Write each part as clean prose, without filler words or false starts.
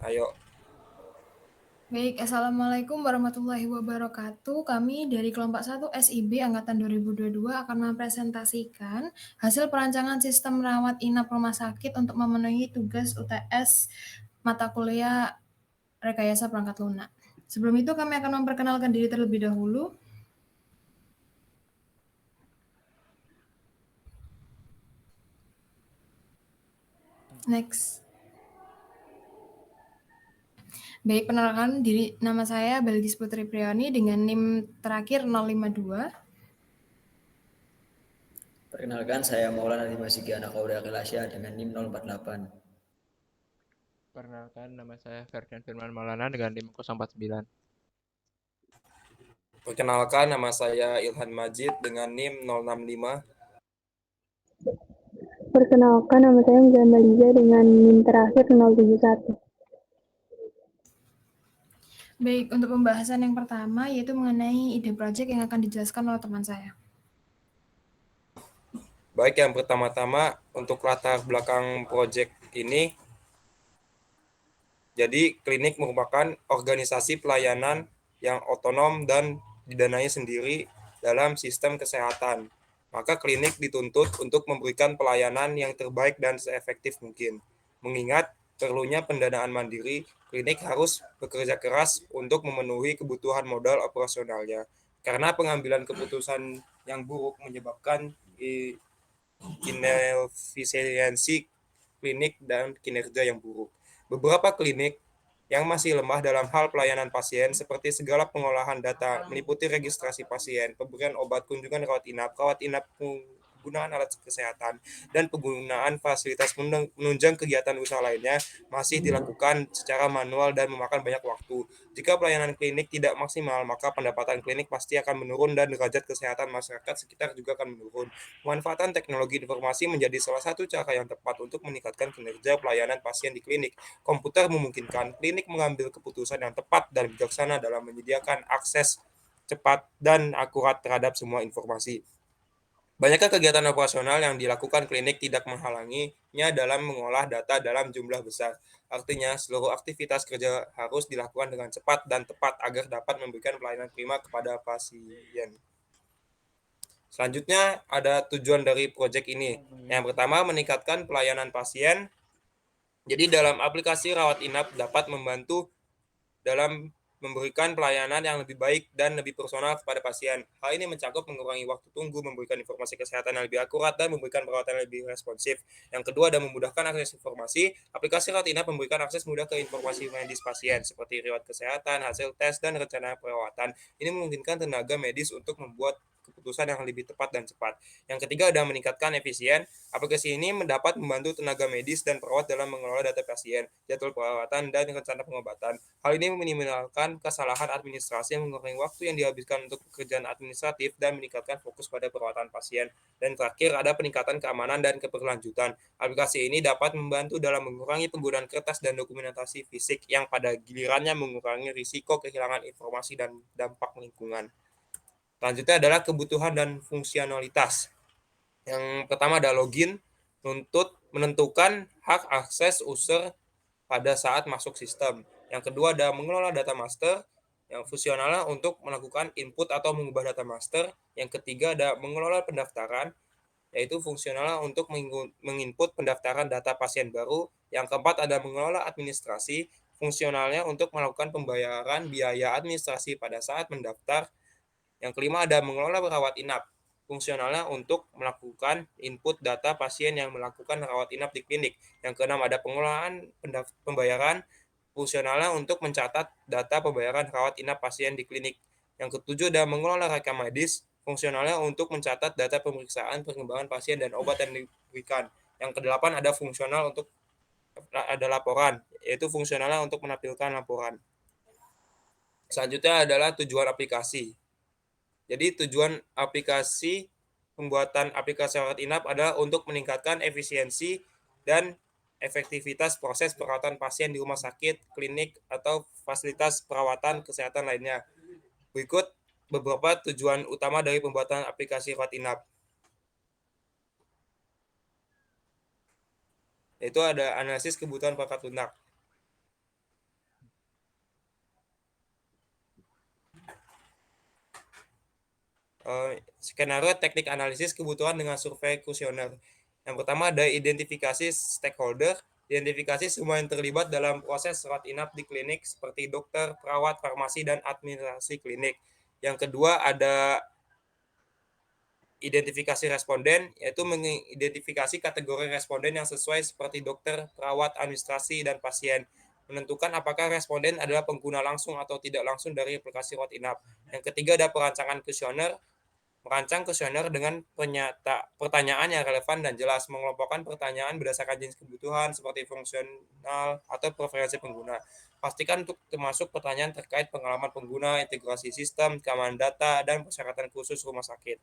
Ayo. Baik, Assalamualaikum warahmatullahi wabarakatuh. Kami dari kelompok 1 SIB Angkatan 2022 akan mempresentasikan hasil perancangan sistem rawat inap rumah sakit untuk memenuhi tugas UTS mata kuliah rekayasa perangkat lunak. Sebelum itu kami akan memperkenalkan diri terlebih dahulu. Next. Baik, perkenalkan diri, nama saya Belgis Putri Priani dengan NIM terakhir 052. Perkenalkan, saya Maulana Dimas Anak Aurea Kelasya dengan NIM 048. Perkenalkan, nama saya Ferdian Firman Maulana dengan NIM 049. Perkenalkan, nama saya Ilhan Majid dengan NIM 065. Perkenalkan, nama saya Muzamil Liza dengan NIM terakhir 071. Baik, untuk pembahasan yang pertama yaitu mengenai ide proyek yang akan dijelaskan oleh teman saya. Baik, yang pertama-tama untuk latar belakang proyek ini, jadi klinik merupakan organisasi pelayanan yang otonom dan didanai sendiri dalam sistem kesehatan. Maka klinik dituntut untuk memberikan pelayanan yang terbaik dan seefektif mungkin. Mengingat perlunya pendanaan mandiri, klinik harus bekerja keras untuk memenuhi kebutuhan modal operasionalnya. Karena pengambilan keputusan yang buruk menyebabkan inefisiensi klinik dan kinerja yang buruk. Beberapa klinik yang masih lemah dalam hal pelayanan pasien seperti segala pengolahan data meliputi registrasi pasien, pemberian obat, kunjungan rawat inap, penggunaan alat kesehatan, dan penggunaan fasilitas menunjang kegiatan usaha lainnya masih dilakukan secara manual dan memakan banyak waktu. Jika pelayanan klinik tidak maksimal, maka pendapatan klinik pasti akan menurun dan derajat kesehatan masyarakat sekitar juga akan menurun. Pemanfaatan teknologi informasi menjadi salah satu cara yang tepat untuk meningkatkan kinerja pelayanan pasien di klinik. Komputer memungkinkan klinik mengambil keputusan yang tepat dan bijaksana dalam menyediakan akses cepat dan akurat terhadap semua informasi. Banyakkah kegiatan operasional yang dilakukan klinik tidak menghalanginya dalam mengolah data dalam jumlah besar. Artinya, seluruh aktivitas kerja harus dilakukan dengan cepat dan tepat agar dapat memberikan pelayanan prima kepada pasien. Selanjutnya, ada tujuan dari proyek ini. Yang pertama, meningkatkan pelayanan pasien. Jadi dalam aplikasi rawat inap dapat membantu dalam memberikan pelayanan yang lebih baik dan lebih personal kepada pasien. Hal ini mencakup mengurangi waktu tunggu, memberikan informasi kesehatan yang lebih akurat, dan memberikan perawatan yang lebih responsif. Yang kedua, ada memudahkan akses informasi. Aplikasi rawat inap memberikan akses mudah ke informasi medis pasien, seperti riwayat kesehatan, hasil tes, dan rencana perawatan. Ini memungkinkan tenaga medis untuk membuat keputusan yang lebih tepat dan cepat. Yang ketiga, ada meningkatkan efisien. Aplikasi ini mendapat membantu tenaga medis dan perawat dalam mengelola data pasien, jadwal perawatan, dan rencana pengobatan. Hal ini meminimalkan kesalahan administrasi yang mengurangi waktu yang dihabiskan untuk pekerjaan administratif dan meningkatkan fokus pada perawatan pasien. Dan terakhir, ada peningkatan keamanan dan keberlanjutan. Aplikasi ini dapat membantu dalam mengurangi penggunaan kertas dan dokumentasi fisik yang pada gilirannya mengurangi risiko kehilangan informasi dan dampak lingkungan. Selanjutnya adalah kebutuhan dan fungsionalitas. Yang pertama ada login, untuk menentukan hak akses user pada saat masuk sistem. Yang kedua ada mengelola data master, yang fungsionalnya untuk melakukan input atau mengubah data master. Yang ketiga ada mengelola pendaftaran, yaitu fungsionalnya untuk menginput pendaftaran data pasien baru. Yang keempat ada mengelola administrasi, fungsionalnya untuk melakukan pembayaran biaya administrasi pada saat mendaftar. Yang kelima ada mengelola rawat inap, fungsionalnya untuk melakukan input data pasien yang melakukan rawat inap di klinik. Yang keenam ada pengelolaan pembayaran, fungsionalnya untuk mencatat data pembayaran rawat inap pasien di klinik. Yang ketujuh ada mengelola rekam medis, fungsionalnya untuk mencatat data pemeriksaan, perkembangan pasien, dan obat yang diberikan. Yang kedelapan ada fungsional untuk ada laporan, yaitu fungsionalnya untuk menampilkan laporan. Selanjutnya adalah tujuan aplikasi. Jadi tujuan aplikasi pembuatan aplikasi rawat inap adalah untuk meningkatkan efisiensi dan efektivitas proses perawatan pasien di rumah sakit, klinik, atau fasilitas perawatan kesehatan lainnya. Berikut beberapa tujuan utama dari pembuatan aplikasi rawat inap. Yaitu ada analisis kebutuhan perangkat lunak. Skenario teknik analisis kebutuhan dengan survei kuesioner. Yang pertama ada identifikasi stakeholder, identifikasi semua yang terlibat dalam proses rawat inap di klinik seperti dokter, perawat, farmasi, dan administrasi klinik. Yang kedua ada identifikasi responden, yaitu mengidentifikasi kategori responden yang sesuai seperti dokter, perawat, administrasi, dan pasien. Menentukan apakah responden adalah pengguna langsung atau tidak langsung dari aplikasi rawat inap. Yang ketiga ada perancangan kuesioner, merancang kuesioner dengan pertanyaan yang relevan dan jelas, mengelompokkan pertanyaan berdasarkan jenis kebutuhan seperti fungsional atau preferensi pengguna. Pastikan untuk termasuk pertanyaan terkait pengalaman pengguna, integrasi sistem, keamanan data, dan persyaratan khusus rumah sakit.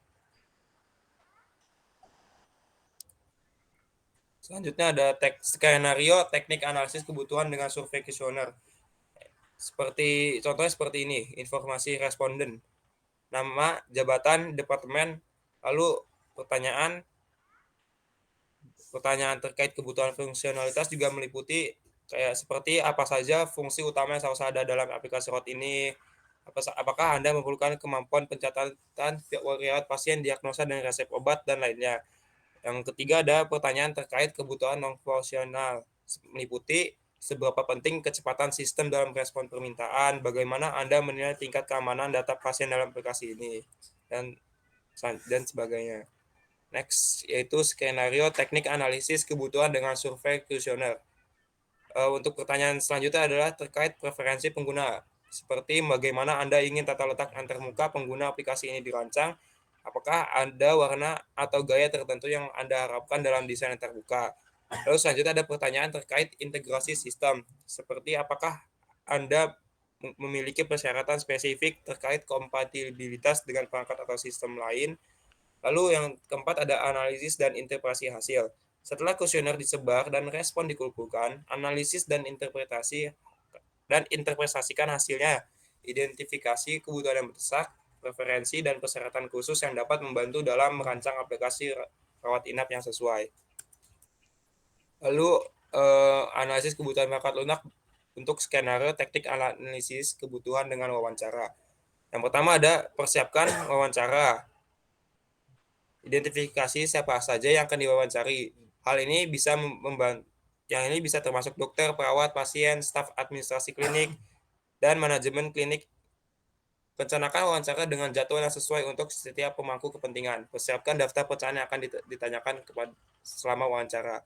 Selanjutnya ada skenario teknik analisis kebutuhan dengan survei kuesioner. Contohnya seperti ini, informasi responden, nama, jabatan, departemen, lalu pertanyaan terkait kebutuhan fungsionalitas juga meliputi kayak seperti apa saja fungsi utama yang seharusnya ada dalam aplikasi rawat ini, apakah Anda memerlukan kemampuan pencatatan riwayat pasien, diagnosa dan resep obat, dan lainnya. Yang ketiga ada pertanyaan terkait kebutuhan non-fungsional, meliputi seberapa penting kecepatan sistem dalam respon permintaan, bagaimana Anda menilai tingkat keamanan data pasien dalam aplikasi ini, dan sebagainya. Next, yaitu skenario teknik analisis kebutuhan dengan survei kuesioner. Untuk pertanyaan selanjutnya adalah terkait preferensi pengguna, seperti bagaimana Anda ingin tata letak antarmuka pengguna aplikasi ini dirancang, apakah ada warna atau gaya tertentu yang Anda harapkan dalam desain yang terbuka. Lalu selanjutnya ada pertanyaan terkait integrasi sistem, seperti apakah Anda memiliki persyaratan spesifik terkait kompatibilitas dengan perangkat atau sistem lain. Lalu yang keempat ada analisis dan interpretasi hasil. Setelah kuesioner disebar dan respon dikumpulkan, analisis dan interpretasikan hasilnya, identifikasi kebutuhan yang mendesak, preferensi, dan persyaratan khusus yang dapat membantu dalam merancang aplikasi rawat inap yang sesuai. Lalu analisis kebutuhan bakat lunak untuk skenario teknik analisis kebutuhan dengan wawancara. Yang pertama ada persiapkan wawancara. Identifikasi siapa saja yang akan diwawancari. Hal ini bisa bisa termasuk dokter, perawat, pasien, staf administrasi klinik, dan manajemen klinik. Rencanakan wawancara dengan jadwal yang sesuai untuk setiap pemangku kepentingan. Persiapkan daftar pertanyaan yang akan ditanyakan selama wawancara.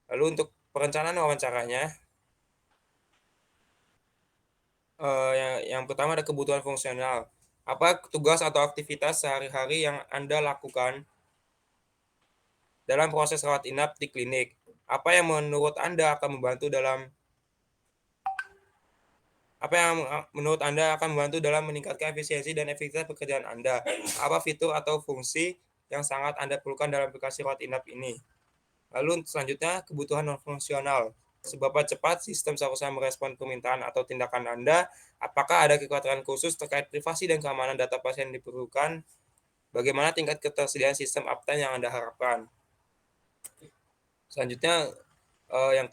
Lalu untuk perencanaan wawancaranya, yang pertama ada kebutuhan fungsional. Apa tugas atau aktivitas sehari-hari yang Anda lakukan dalam proses rawat inap di klinik? Apa yang menurut Anda akan membantu dalam meningkatkan efisiensi dan efektivitas pekerjaan Anda? Apa fitur atau fungsi yang sangat Anda perlukan dalam aplikasi rawat inap ini? Lalu selanjutnya kebutuhan non fungsional. Seberapa cepat sistem seharusnya merespon permintaan atau tindakan Anda? Apakah ada kekhawatiran khusus terkait privasi dan keamanan data pasien yang diperlukan? Bagaimana tingkat ketersediaan sistem uptime yang Anda harapkan? Selanjutnya yang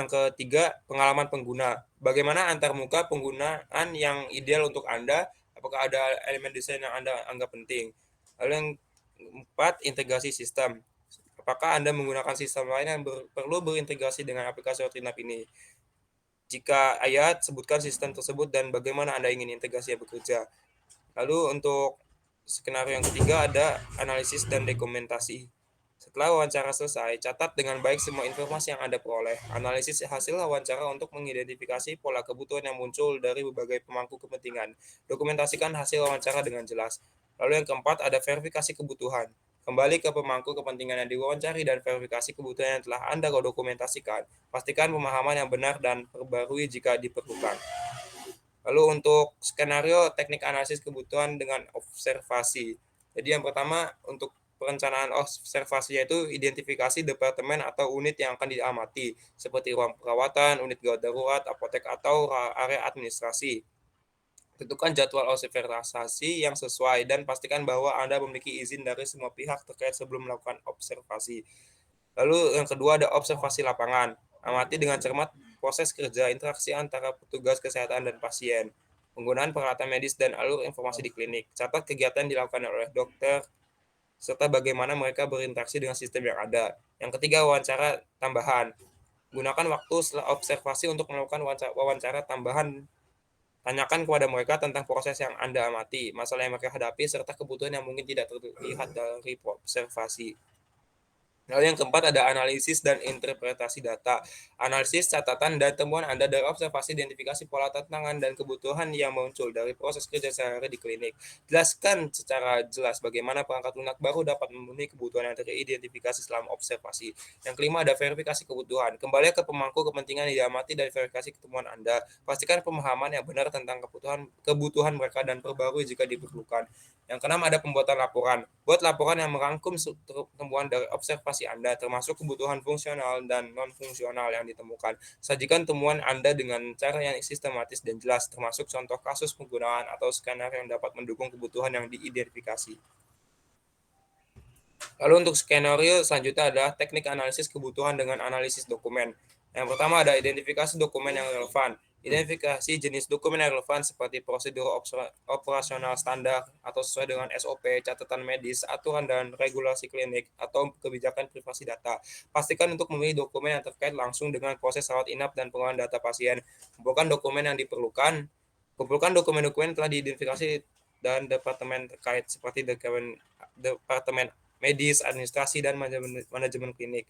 ketiga pengalaman pengguna. Bagaimana antarmuka penggunaan yang ideal untuk Anda? Apakah ada elemen desain yang Anda anggap penting? Lalu yang keempat, integrasi sistem. Apakah Anda menggunakan sistem lain yang perlu berintegrasi dengan aplikasi rawat inap ini? Jika ayat, sebutkan sistem tersebut dan bagaimana Anda ingin integrasinya bekerja. Lalu untuk skenario yang ketiga ada analisis dan dokumentasi. Setelah wawancara selesai, catat dengan baik semua informasi yang Anda peroleh. Analisis hasil wawancara untuk mengidentifikasi pola kebutuhan yang muncul dari berbagai pemangku kepentingan. Dokumentasikan hasil wawancara dengan jelas. Lalu yang keempat ada verifikasi kebutuhan. Kembali ke pemangku kepentingan yang diwawancari dan verifikasi kebutuhan yang telah Anda dokumentasikan. Pastikan pemahaman yang benar dan perbarui jika diperlukan. Lalu untuk skenario teknik analisis kebutuhan dengan observasi. Jadi yang pertama untuk perencanaan observasi yaitu identifikasi departemen atau unit yang akan diamati seperti ruang perawatan, unit gawat darurat, apotek atau area administrasi. Tentukan jadwal observasi yang sesuai dan pastikan bahwa Anda memiliki izin dari semua pihak terkait sebelum melakukan observasi. Lalu yang kedua ada observasi lapangan. Amati dengan cermat proses kerja interaksi antara petugas kesehatan dan pasien. penggunaan peralatan medis dan alur informasi di klinik. Catat kegiatan dilakukan oleh dokter serta bagaimana mereka berinteraksi dengan sistem yang ada. Yang ketiga, wawancara tambahan. Gunakan waktu setelah observasi untuk melakukan wawancara tambahan. Tanyakan kepada mereka tentang proses yang Anda amati, masalah yang mereka hadapi, serta kebutuhan yang mungkin tidak terlihat dari observasi. Lalu yang keempat ada analisis dan interpretasi data. Analisis catatan dan temuan Anda dari observasi, identifikasi pola tantangan dan kebutuhan yang muncul dari proses kerja sehari-hari di klinik. Jelaskan secara jelas bagaimana perangkat lunak baru dapat memenuhi kebutuhan yang teridentifikasi selama observasi. Yang kelima ada verifikasi kebutuhan. Kembali ke pemangku kepentingan yang diamati dari verifikasi ketemuan Anda. Pastikan pemahaman yang benar tentang kebutuhan mereka dan perbarui jika diperlukan. Yang keenam ada pembuatan laporan. Buat laporan yang merangkum temuan dari observasi Anda, termasuk kebutuhan fungsional dan non-fungsional yang ditemukan. Sajikan temuan Anda dengan cara yang sistematis dan jelas, termasuk contoh kasus penggunaan atau skenario yang dapat mendukung kebutuhan yang diidentifikasi. Lalu untuk skenario selanjutnya adalah teknik analisis kebutuhan dengan analisis dokumen. Yang pertama ada identifikasi dokumen yang relevan. Identifikasi jenis dokumen yang relevan seperti prosedur operasional standar atau sesuai dengan SOP, catatan medis, aturan dan regulasi klinik, atau kebijakan privasi data. Pastikan untuk memilih dokumen yang terkait langsung dengan proses rawat inap dan pengolahan data pasien. Kumpulkan dokumen yang diperlukan. Kumpulkan dokumen-dokumen telah diidentifikasi dan departemen terkait seperti departemen medis, administrasi, dan manajemen klinik.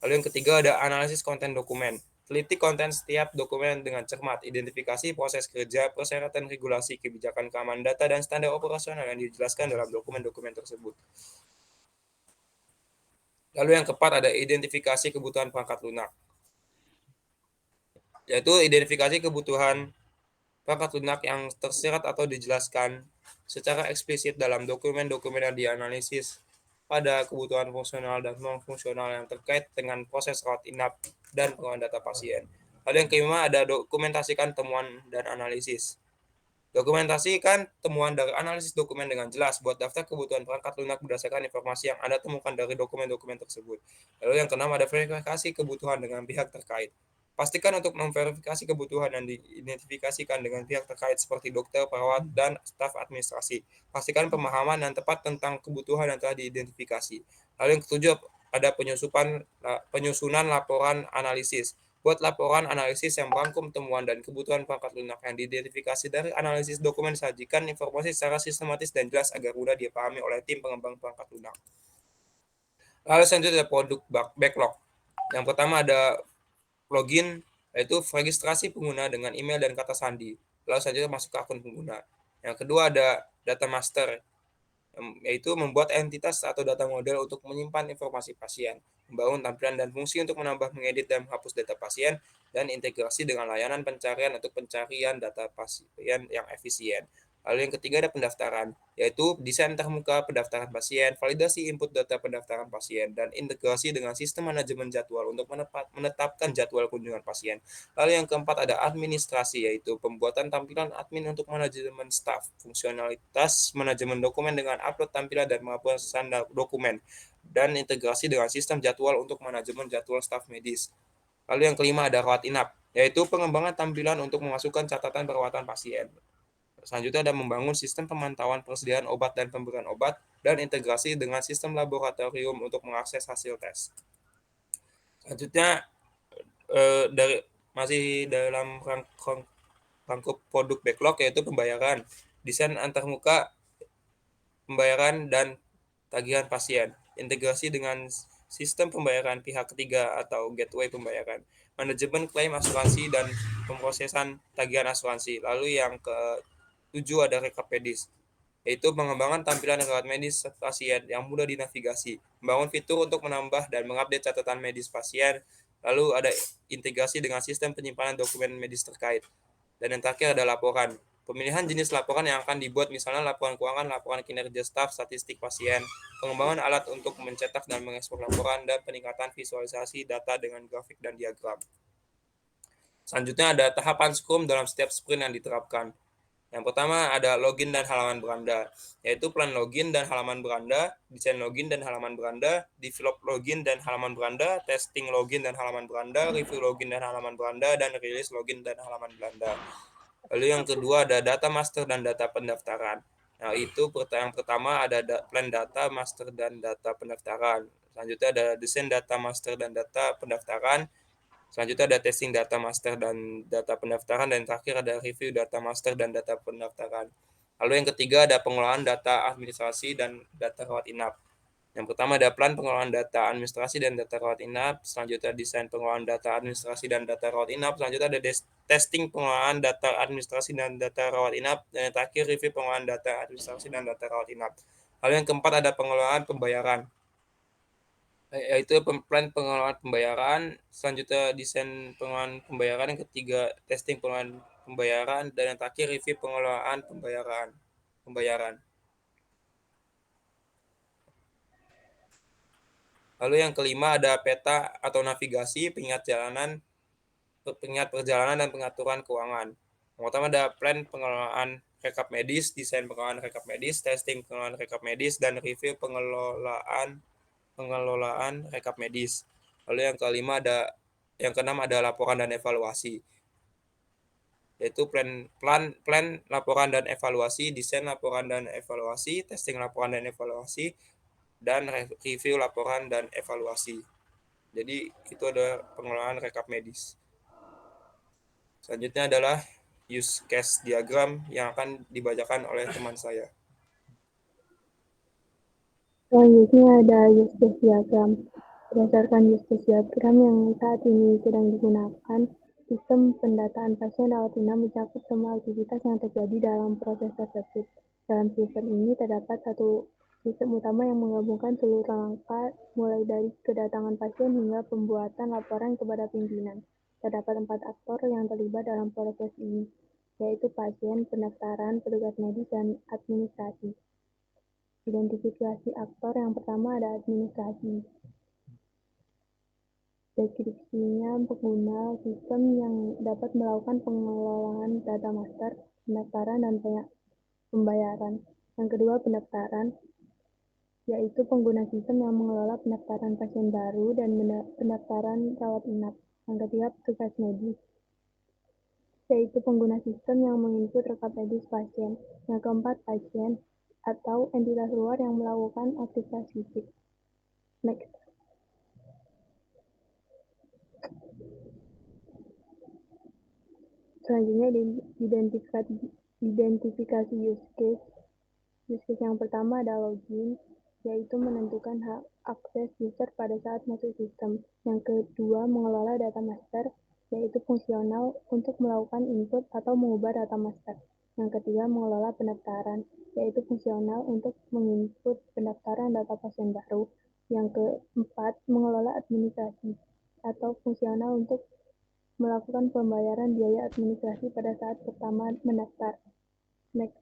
Lalu yang ketiga ada analisis konten dokumen. Teliti konten setiap dokumen dengan cermat, identifikasi proses kerja, persyaratan regulasi, kebijakan keamanan data, dan standar operasional yang dijelaskan dalam dokumen-dokumen tersebut. Lalu yang keempat ada identifikasi kebutuhan perangkat lunak, yaitu identifikasi kebutuhan perangkat lunak yang tersirat atau dijelaskan secara eksplisit dalam dokumen-dokumen yang dianalisis pada kebutuhan fungsional dan non-fungsional yang terkait dengan proses rawat inap dan pengolahan data pasien. Lalu yang kelima ada dokumentasikan temuan dan analisis. Dokumentasikan temuan dari analisis dokumen dengan jelas. Buat daftar kebutuhan perangkat lunak berdasarkan informasi yang Anda temukan dari dokumen-dokumen tersebut. Lalu yang keenam ada verifikasi kebutuhan dengan pihak terkait. Pastikan untuk memverifikasi kebutuhan yang diidentifikasikan dengan pihak terkait seperti dokter, perawat, dan staf administrasi. Pastikan pemahaman yang tepat tentang kebutuhan yang telah diidentifikasi. Lalu yang ketujuh ada penyusunan laporan analisis. Buat laporan analisis yang merangkum temuan dan kebutuhan perangkat lunak yang diidentifikasi dari analisis dokumen, sajikan informasi secara sistematis dan jelas agar mudah dipahami oleh tim pengembang perangkat lunak. Lalu selanjutnya ada produk backlog. Yang pertama ada login, yaitu registrasi pengguna dengan email dan kata sandi. Lalu selanjutnya masuk ke akun pengguna. Yang kedua ada data master, yaitu membuat entitas atau data model untuk menyimpan informasi pasien, membangun tampilan dan fungsi untuk menambah, mengedit, dan menghapus data pasien, dan integrasi dengan layanan pencarian untuk pencarian data pasien yang efisien. Lalu yang ketiga ada pendaftaran, yaitu desain termuka pendaftaran pasien, validasi input data pendaftaran pasien, dan integrasi dengan sistem manajemen jadwal untuk menetapkan jadwal kunjungan pasien. Lalu yang keempat ada administrasi, yaitu pembuatan tampilan admin untuk manajemen staff, fungsionalitas manajemen dokumen dengan upload tampilan dan penghapusan dokumen, dan integrasi dengan sistem jadwal untuk manajemen jadwal staf medis. Lalu yang kelima ada rawat inap, yaitu pengembangan tampilan untuk memasukkan catatan perawatan pasien. Selanjutnya ada membangun sistem pemantauan persediaan obat dan pemberian obat, dan integrasi dengan sistem laboratorium untuk mengakses hasil tes. Selanjutnya masih dalam rangkup produk backlog, yaitu pembayaran, desain antarmuka pembayaran dan tagihan pasien, integrasi dengan sistem pembayaran pihak ketiga atau gateway pembayaran, manajemen klaim asuransi dan pemrosesan tagihan asuransi. Lalu yang ke-7 ada rekap medis, yaitu pengembangan tampilan rekap medis pasien yang mudah dinavigasi, membangun fitur untuk menambah dan mengupdate catatan medis pasien. Lalu ada integrasi dengan sistem penyimpanan dokumen medis terkait. Dan yang terakhir ada laporan. Pemilihan jenis laporan yang akan dibuat, misalnya laporan keuangan, laporan kinerja staf, statistik pasien, pengembangan alat untuk mencetak dan mengekspor laporan, dan peningkatan visualisasi data dengan grafik dan diagram. Selanjutnya ada tahapan Scrum dalam setiap sprint yang diterapkan. Yang pertama ada login dan halaman beranda, yaitu plan login dan halaman beranda, desain login dan halaman beranda, develop login dan halaman beranda, testing login dan halaman beranda, review login dan halaman beranda, dan release login dan halaman beranda. Lalu yang kedua ada data master dan data pendaftaran. Nah, itu yang pertama ada plan data master dan data pendaftaran. Selanjutnya ada desain data master dan data pendaftaran. Selanjutnya ada testing data master dan data pendaftaran, dan terakhir ada review data master dan data pendaftaran. Lalu yang ketiga ada pengelolaan data administrasi dan data rawat inap. Yang pertama ada plan pengelolaan data administrasi dan data rawat inap, selanjutnya desain pengelolaan data administrasi dan data rawat inap, selanjutnya ada testing pengelolaan data administrasi dan data rawat inap, dan yang terakhir review pengelolaan data administrasi dan data rawat inap. Lalu yang keempat ada pengelolaan pembayaran, yaitu plan pengelolaan pembayaran, selanjutnya desain pengelolaan pembayaran, yang ketiga testing pengelolaan pembayaran, dan yang terakhir review pengelolaan pembayaran. Lalu yang kelima ada peta atau navigasi, pengingat perjalanan dan pengaturan keuangan. Yang pertama ada plan pengelolaan rekap medis, desain pengelolaan rekap medis, testing pengelolaan rekap medis, dan review pengelolaan rekap medis. Lalu yang keenam ada laporan dan evaluasi, yaitu plan laporan dan evaluasi, desain laporan dan evaluasi, testing laporan dan evaluasi, dan review laporan dan evaluasi. Jadi itu ada pengelolaan rekap medis. Selanjutnya adalah use case diagram yang akan dibacakan oleh teman saya. Selanjutnya ada use case diagram. Berdasarkan use case diagram yang saat ini sedang digunakan, sistem pendataan pasien rawat inap mencakup semua aktivitas yang terjadi dalam proses tersebut. Dalam sistem ini terdapat satu sistem utama yang menggabungkan seluruh langkah mulai dari kedatangan pasien hingga pembuatan laporan kepada pimpinan. Terdapat 4 aktor yang terlibat dalam proses ini, yaitu pasien, pendaftaran, petugas medis, dan administrasi. Identifikasi aktor yang pertama ada administrasi. Deskripsinya pengguna sistem yang dapat melakukan pengelolaan data master, pendaftaran, dan pembayaran. Yang kedua pendaftaran, yaitu pengguna sistem yang mengelola pendaftaran pasien baru dan pendaftaran rawat inap. Yang ketiga petugas medis, yaitu pengguna sistem yang menginput rekap medis pasien. Yang keempat pasien atau entitas luar yang melakukan aktivitas fisik. Next. Selanjutnya identifikasi use case. Use case yang pertama adalah login, yaitu menentukan hak akses user pada saat masuk sistem. Yang kedua, mengelola data master, yaitu fungsional untuk melakukan input atau mengubah data master. Yang ketiga, mengelola pendaftaran, yaitu fungsional untuk menginput pendaftaran data pasien baru. Yang keempat, mengelola administrasi, atau fungsional untuk melakukan pembayaran biaya administrasi pada saat pertama mendaftar. Next.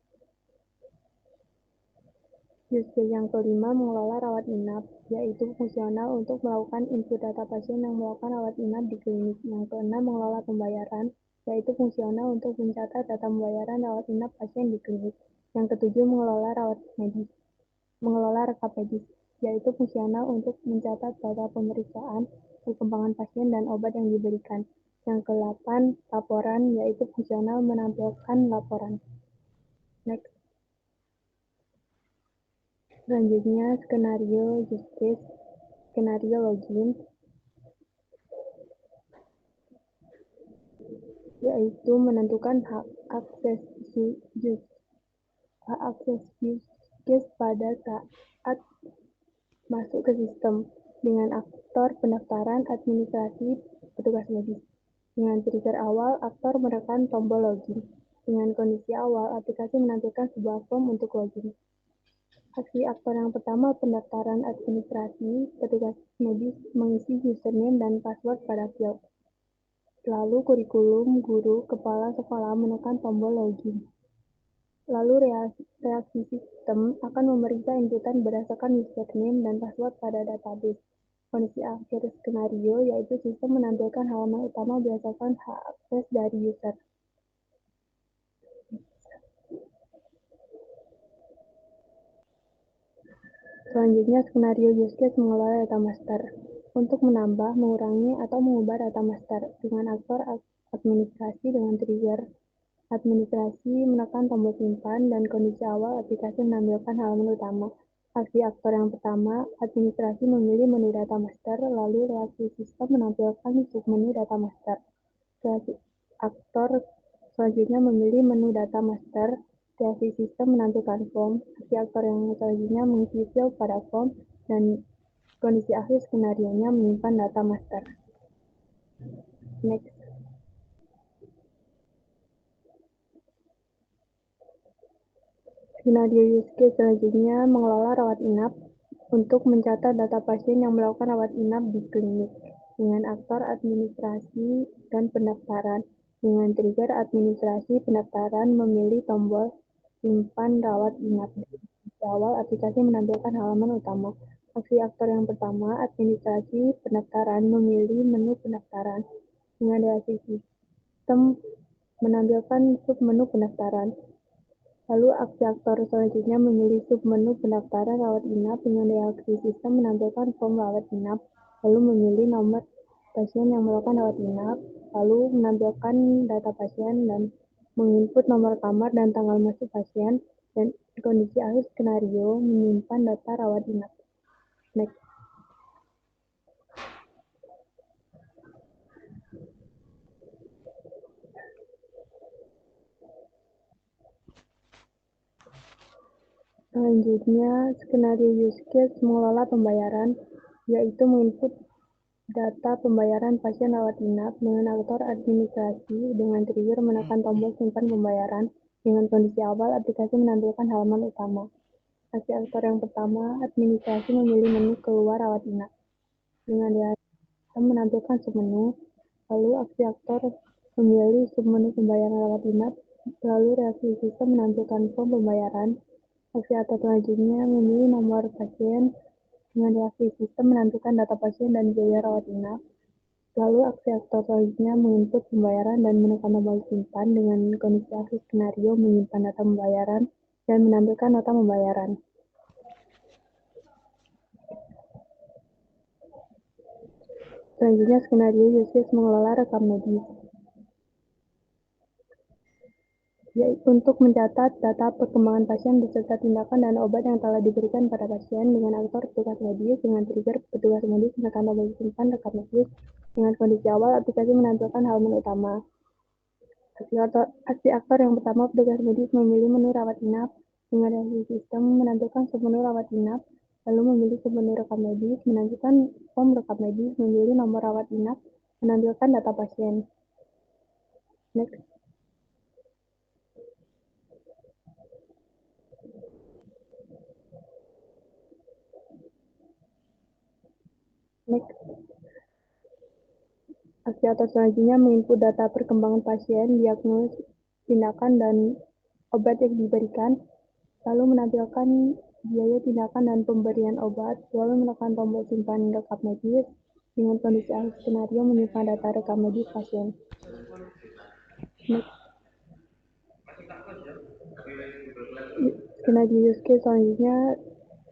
Use case yang kelima, mengelola rawat inap, yaitu fungsional untuk melakukan input data pasien yang melakukan rawat inap di klinik. Yang keenam, mengelola pembayaran, yaitu fungsional untuk mencatat data pembayaran rawat inap pasien di klinik. Yang ketujuh, mengelola rekap medis, yaitu fungsional untuk mencatat data pemeriksaan, perkembangan pasien, dan obat yang diberikan. Yang ke-8, laporan, yaitu fungsional menampilkan laporan. Next. Selanjutnya, skenario use case, skenario login, yaitu menentukan hak akses use case pada saat masuk ke sistem dengan aktor pendaftaran, administrasi, petugas medis. Dengan trigger awal, aktor menekan tombol login. Dengan kondisi awal, aplikasi menampilkan sebuah form untuk login. Aksi aktor yang pertama, pendaftaran administrasi, petugas medis mengisi username dan password pada field. Lalu kurikulum, guru, kepala sekolah menekan tombol login. Lalu reaksi sistem akan memeriksa inputan berdasarkan username dan password pada database. Kondisi akhir skenario yaitu sistem menampilkan halaman utama berdasarkan hak akses dari user. Selanjutnya, skenario use case mengelola data master. Untuk menambah, mengurangi, atau mengubah data master dengan aktor administrasi dengan trigger Administrasi menekan tombol simpan dan kondisi awal aplikasi menampilkan halaman utama. Aksi aktor yang pertama, administrasi memilih menu data master, lalu reaksi sistem menampilkan submenu data master. Reaksi aktor selanjutnya memilih menu data master, reaksi sistem menampilkan form. Aksi aktor yang selanjutnya mengisi field pada form, dan kondisi akhir skenario-nya menyimpan data master. Next. Skenario use case selanjutnya mengelola rawat inap untuk mencatat data pasien yang melakukan rawat inap di klinik dengan aktor administrasi dan pendaftaran. Dengan trigger administrasi pendaftaran memilih tombol simpan rawat inap. Di awal aplikasi menampilkan halaman utama. Aksi aktor yang pertama, administrasi pendaftaran memilih menu pendaftaran. Dengan reaksi sistem menampilkan submenu pendaftaran. Lalu aksi aktor selanjutnya memilih submenu pendaftaran rawat inap dengan reaksi sistem menampilkan form rawat inap, lalu memilih nomor pasien yang melakukan rawat inap, lalu menampilkan data pasien dan menginput nomor kamar dan tanggal masuk pasien, dan kondisi akhir skenario menyimpan data rawat inap. Next. Selanjutnya, skenario use case mengelola pembayaran, yaitu menginput data pembayaran pasien rawat inap dengan aktor administrasi dengan trigger menekan tombol simpan pembayaran. Dengan kondisi awal, aplikasi menampilkan halaman utama. Aksi aktor yang pertama, administrasi memilih menu keluar rawat inap. Dengan reaksi sistem menampilkan submenu, lalu aksi aktor memilih submenu pembayaran rawat inap, lalu reaksi sistem menampilkan form pembayaran. Aksi aktor selanjutnya memilih nomor pasien dengan reaksi sistem menampilkan data pasien dan biaya rawat inap. Lalu aksi aktor selanjutnya menginput pembayaran dan menekan tombol simpan dengan kondisi akhir skenario menyimpan data pembayaran dan menampilkan nota pembayaran. Selanjutnya skenario use case mengelola rekam medis, yaitu untuk mencatat data perkembangan pasien beserta tindakan dan obat yang telah diberikan pada pasien dengan aktor petugas medis. Dengan trigger petugas medis menekan tombol simpan rekam medis. Dengan kondisi awal, aplikasi menampilkan halaman utama. Aksi aktor yang pertama, petugas medis memilih menu rawat inap. Dengan reaksi sistem menampilkan submenu rawat inap, lalu memilih submenu rekam medis, menampilkan form rekam medis, memilih nomor rawat inap, menampilkan data pasien. Next. Aksi aktor selanjutnya menginput data perkembangan pasien, diagnosis, tindakan, dan obat yang diberikan, lalu menampilkan biaya tindakan dan pemberian obat, lalu menekan tombol simpan rekam medis. Dengan kondisi akhir skenario menyimpan data rekam medis pasien. Skenario use case selanjutnya,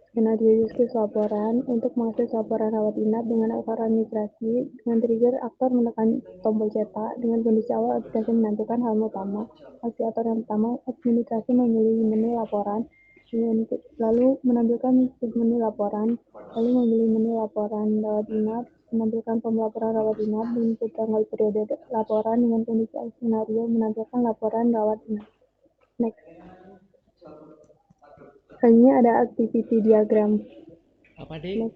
skenario use case laporan untuk mengakses laporan rawat inap dengan aktor administrasi. Dengan trigger aktor menekan tombol cetak. Dengan kondisi awal, aplikasi menampilkan halaman utama. Aksi aktor yang pertama, administrasi memilih menu laporan, lalu menampilkan submenu laporan, lalu memilih menu laporan rawat inap, menampilkan form laporan rawat inap, input tanggal periode laporan. Dengan kondisi akhir skenario menampilkan laporan rawat inap. Next. Selanjutnya ada activity diagram. Apa, Dik?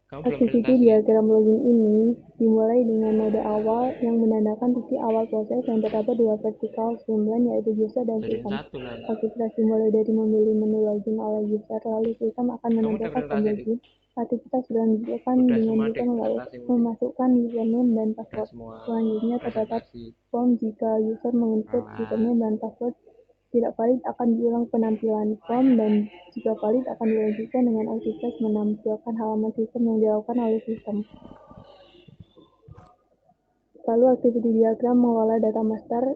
Kamu belum Activity presentasi? diagram login ini dimulai dengan node awal yang menandakan titik awal proses yang terdapat dua vertical streamline, yaitu user dan Jadiin sistem. satu lah. Aktivitas dimulai dari memilih menu login oleh user, lalu sistem akan Kamu udah menampilkan form presentasi, Dik? login. Aktivitas dilanjutkan Udah dengan semua, user Dik, presentasi. memasukkan username dan Udah password. semua Selanjutnya terdapat presentasi. form jika user menginput username dan password tidak valid akan diulang penampilan form, dan jika valid akan dilanjutkan dengan aktivitas menampilkan halaman sistem yang dilakukan oleh sistem. Lalu activity diagram mengolah data master.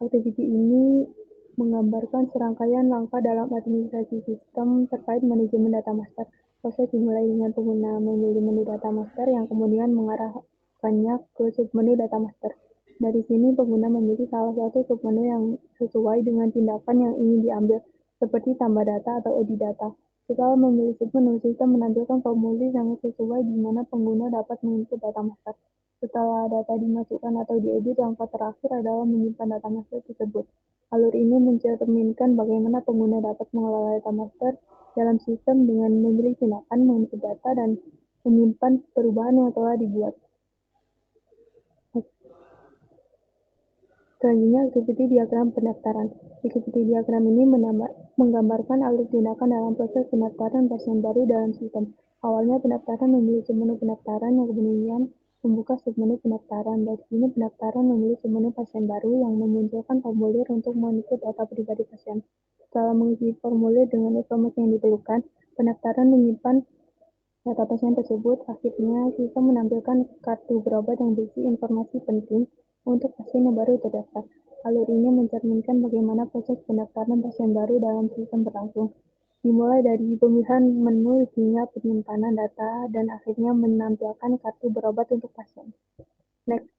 Activity ini menggambarkan serangkaian langkah dalam administrasi sistem terkait manajemen data master. Proses dimulai dengan pengguna memilih menu data master yang kemudian mengarahkannya ke submenu data master. Dari sini pengguna memilih salah satu submenu yang sesuai dengan tindakan yang ingin diambil, seperti tambah data atau edit data. Setelah memilih submenu, sistem menampilkan formulir yang sesuai di mana pengguna dapat menginput data master. Setelah data dimasukkan atau diedit, langkah terakhir adalah menyimpan data master tersebut. Alur ini mencerminkan bagaimana pengguna dapat mengelola data master dalam sistem dengan memilih tindakan menginput data dan menyimpan perubahan yang telah dibuat. Selanjutnya, activity diagram pendaftaran. Activity diagram ini menggambarkan alur tindakan dalam proses pendaftaran pasien baru dalam sistem. Awalnya pendaftaran memilih submenu pendaftaran yang kemudian membuka submenu pendaftaran. Dari sini pendaftaran memilih submenu pasien baru yang memunculkan formulir untuk menginput data pribadi pasien. Setelah mengisi formulir dengan informasi yang diperlukan, pendaftaran menyimpan data pasien tersebut. Akhirnya, sistem menampilkan kartu berobat yang berisi informasi penting untuk pasien yang baru terdaftar. Alur ini mencerminkan bagaimana proses pendaftaran pasien baru dalam sistem berlangsung, dimulai dari pemilihan menu hingga penyimpanan data dan akhirnya menampilkan kartu berobat untuk pasien. Next.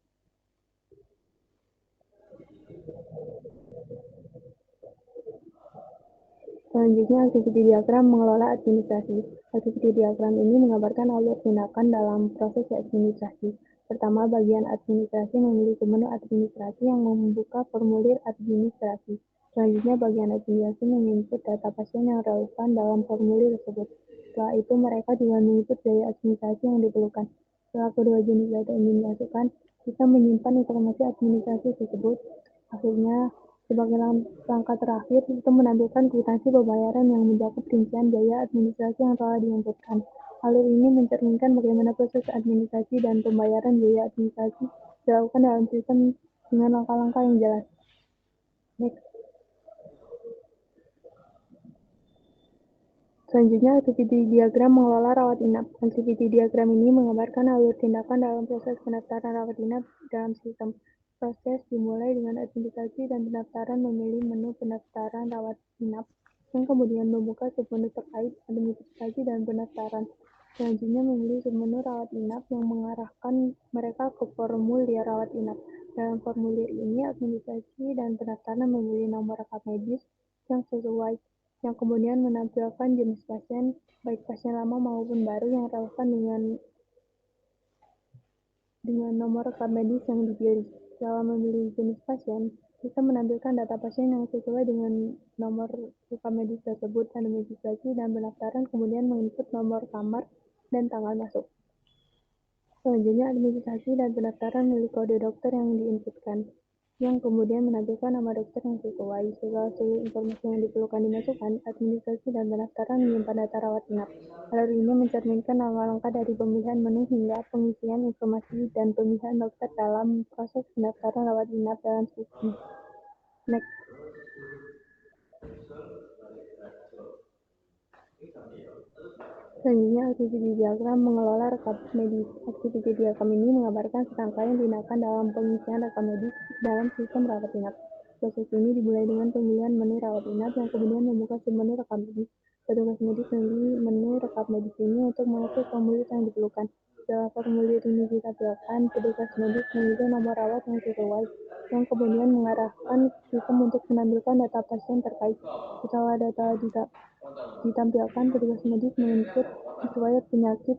Selanjutnya, activity diagram mengelola administrasi. Activity diagram ini menggambarkan alur tindakan dalam proses administrasi. Pertama, bagian administrasi memilih menu administrasi yang membuka formulir administrasi. Selanjutnya, bagian administrasi menginput data pasien yang relevan dalam formulir tersebut. Setelah itu, mereka juga menginput biaya administrasi yang diperlukan. Setelah kedua jenis data ini dimasukkan, kita menyimpan informasi administrasi tersebut. Akhirnya, sebagai langkah terakhir, sistem menampilkan kwitansi pembayaran yang mencakup rincian biaya administrasi yang telah diinputkan. Alur ini mencerminkan bagaimana proses administrasi dan pembayaran biaya administrasi dilakukan dalam sistem dengan langkah-langkah yang jelas. Next. Selanjutnya, activity diagram mengelola rawat inap. Activity diagram ini menggambarkan alur tindakan dalam proses pendaftaran rawat inap dalam sistem. Proses dimulai dengan administrasi dan pendaftaran memilih menu pendaftaran rawat inap, yang kemudian membuka submenu terkait administrasi dan pendaftaran. Selanjutnya memilih submenu rawat inap yang mengarahkan mereka ke formulir rawat inap. Dalam formulir ini, administrasi dan pendaftaran memilih nomor rekap medis yang sesuai, yang kemudian menampilkan jenis pasien, baik pasien lama maupun baru yang relevan dengan nomor rekam medis yang dipilih. Setelah memilih jenis pasien, kita menampilkan data pasien yang sesuai dengan nomor rekam medis tersebut. Administrasi dan pendaftaran kemudian menginput nomor kamar dan tanggal masuk. Selanjutnya, administrasi dan pendaftaran memilih kode dokter yang diinputkan, yang kemudian menampilkan nama dokter yang sesuai. Setelah seluruh informasi yang diperlukan dimasukkan, administrasi dan pendaftaran menyimpan data rawat inap. Alur ini mencerminkan langkah-langkah dari pemilihan menu hingga pengisian informasi dan pemilihan dokter dalam proses pendaftaran rawat inap dalam sistem. Next. Selanjutnya, activity diagram mengelola rekam medis. Activity diagram ini menggambarkan serangkaian tindakan dalam pengisian rekam medis dalam sistem rawat inap. Proses ini dimulai dengan pemilihan menu rawat inap yang kemudian membuka submenu rekam medis. Petugas medis memilih menu rekam medis ini untuk mengakses formulir yang diperlukan. Setelah formulir ini ditampilkan, petugas medis memilih nomor rawat yang sesuai, yang kemudian mengarahkan sistem untuk menampilkan data pasien terkait. Setelah data ditampilkan, petugas medis menginput riwayat penyakit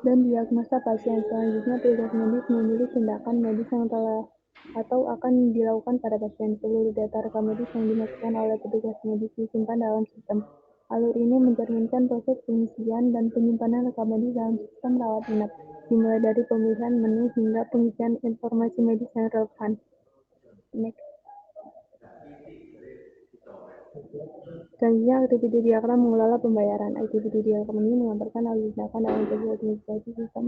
dan diagnosa pasien. Selanjutnya, petugas medis memilih tindakan medis yang telah atau akan dilakukan pada pasien. Seluruh data rekam medis yang dimasukkan oleh petugas medis disimpan dalam sistem. Alur ini mencerminkan proses pengisian dan penyimpanan rekam medis dalam sistem rawat inap, dimulai dari pemilihan menu hingga pengisian informasi medis yang relevan. Next. Selanjutnya, activity diagram mengelola pembayaran. Activity diagram ini menggambarkan alur tindakan dalam proses administrasi sistem